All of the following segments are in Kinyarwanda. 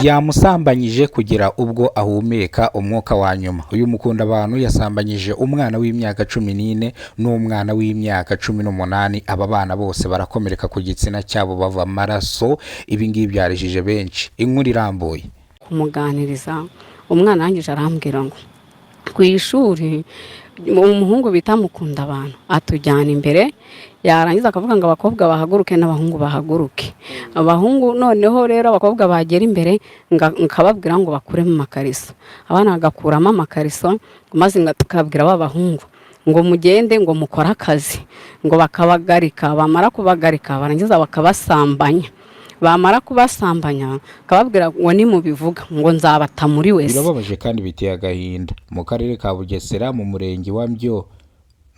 yamusambanyije kugira ubwo ahumeka umwuka wa nyuma. Uyu mukunda abantu yasambanyije umwana w'imyaka 14 n'umwana w'imyaka 18. Aba bana bose barakomereka ku gitsina cyabo bava amaraso. Ibi ngibi byarijije benshi. Inkuru irambuye. Kumuganiriza umwana yangije arambwira ngo ku ishuri umuhungu bita mukunda abantu atujyana imbere, yarangiza akavuga ngo abakobwa bahaguruke n'abahungu bahaguruke. Abahungu noneho rero abakobwa bagera imbere nkababwira ngo bakure mu makariso, abana bagakuramo amakariso, maze tukabwira abahungu ngo mugende ngo mukore akazi, ngo bakabagarika, bamara kubagarika barangiza bakabasambanya. Bamara kubasambanya kababwira ngo ni mubivuga ngo nzabata muri wese. Birababaje kandi biteye agahinda. Mu karere ka Bugesera mu murenge wa Mbyo,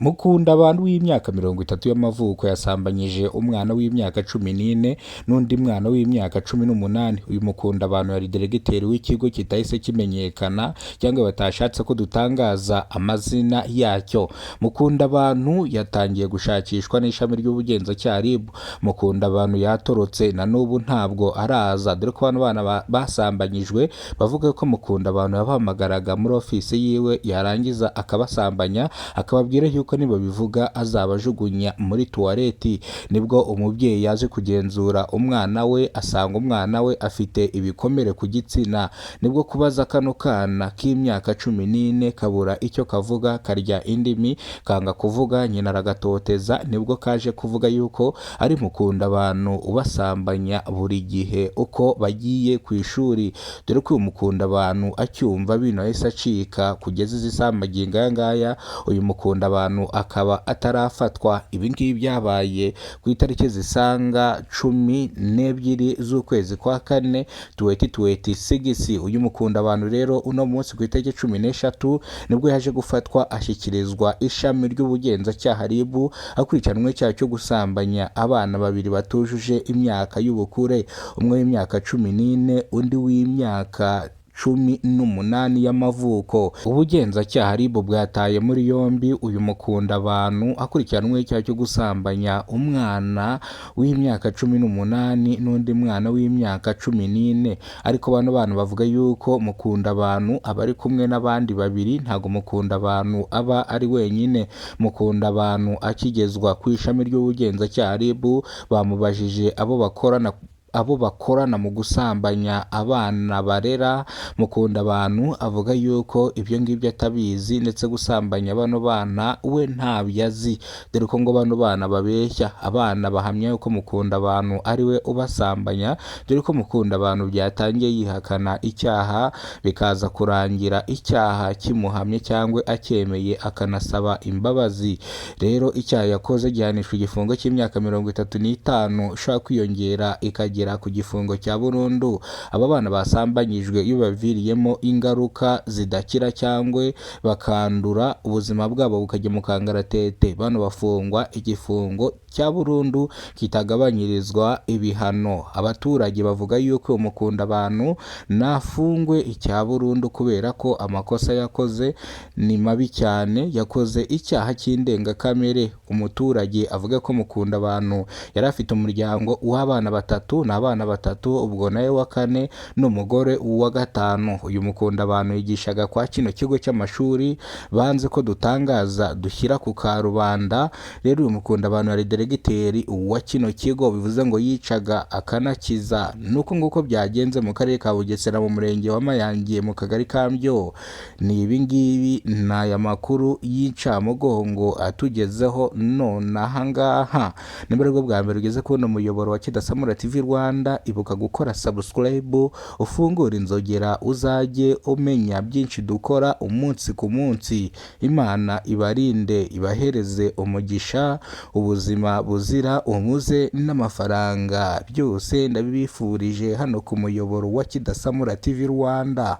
mukunda abantu w'imyaka 30 y'amavuko yasambanyije umwana w'imyaka 14 n'undi mwana w'imyaka 18. Uyu mukunda abantu yari delegiteri w'ikigo kitahise kimenyekana cyangwa batashatse ko dutangaza amazina yacyo. Mukunda abantu yatangiye gushakishwa n'ishami ry'ubugenzacyaha RIB. Mukunda abantu yatorotse na n'ubu ntabwo araza, dore ko bana basambanyijwe bavuga ko mukunda abantu yabahamagaraga muri ofisi yiwe, yarangiza akabasambanya akababwira yuko niba bivuga azabajugunya muri tuwareti. Nibwo umubyeyi yaje kugenzura umwana we, asanga umwana we afite ibikomere ku gitsina. Nibwo kubaza kano kana k'imyaka 14 kabura icyo kavuga, karya indimi, kanga kuvuga, nyina aragatoteza. Nibwo kaje kuvuga yuko ari mukunda abantu ubasambanya buri gihe uko bagiye ku ishuri, dore ko uyu mukunda abantu acyumva bino yahise acika kugeza izisamaginga aya ngaya. Uyu mukunda abantu akaba atarafatwa. Ibi ngibi byabaye ku itariki zisanga 12 z'ukwezi kwa 4 2026. Uyu mukunda abantu rero uno munsi ku itariki 13 nibwo yaje gufatwa ashyikirizwa ishami ry'ubugenzacyaha RIB akurikiranwe cyaha cyo gusambanya abana babiri batujuje imyaka y'ubukure, umwe w'imyaka 14 undi w'imyaka 18 y'amavuko. Ubugenzacyaha RIB bwataye muri yombi uyu mukunda abantu akurikiranwe icyaha cyo gusambanya umwana w'imyaka 18 n'undi mwana w'imyaka 14. Ariko bano bana bavuga yuko mukunda abantu aba ari kumwe n'abandi babiri, ntago mukunda abantu aba ari wenyine. Mukunda abantu akigezwa ku ishami ry'ubugenzacyaha RIB bamubajije abo bakorana mu gusambanya abana barera. Mukunda abantu avuga yuko ibyo ngibyo atabizi, ndetse gusambanya bano bana we ntabyo azi, dore ko ngo bano bana babeshya. Abana bahamya yuko mukunda abantu ari we ubasambanya, dore ko mukunda abantu byatangiye yihakana icyaha, bikaza kurangira icyaha kimuhamye cyangwa acyemeye akanasaba imbabazi. Rero icyaha yakoze gihanishwa igifungo cy'imyaka 35 ushaka kwiyongera ikagera ku gifungo cya burundu. Aba bana basambanyijwe iyo baviriyemo ingaruka zidakira cyangwa bakandura, ubuzima bwabo bukajya mu kangaratete, bano bafungwa igifungo cya burundu kitagabanyirizwa ibihano. Abaturage bavuga yuko umukunda abantu nafungwe icya burundu kubera ko amakosa yakoze ni mabi cyane, yakoze icyaha cy'indengakamere. Umuturage avuga ko mukunda abantu yari afite umuryango w'abana batatu, abana batatu, ubwo nawe wa 4 n'umugore wa 5. Uyu mukunda abantu yigishaga kwa kino kigo cy'amashuri banze ko dutangaza dushyira ku karubanda. Rero uyu mukunda abantu yari delegiteri wa kino kigo, bivuze ngo yicaga akanakiza. Nuko nguko byagenze mu karere ka Bugesera mu murenge wa Mayange mu kagari ka Mbyo. Ni ibi ngibi n'aya makuru y'incamugongo atugezeho none aha ngaha. Nimba aribwo bwa mbere ugeze kubona umuyoboro wa Kidasamura TV Rwanda, ibuka gukora subscribe, ufungura inzogera uzajye umenya byinshi dukora umunsi ku munsi. Imana ibarinde, ibahereze umugisha, ubuzima buzira umuze n'amafaranga. Byose ndabibifurije hano ku muyoboro wa Kidasamura TV Rwanda.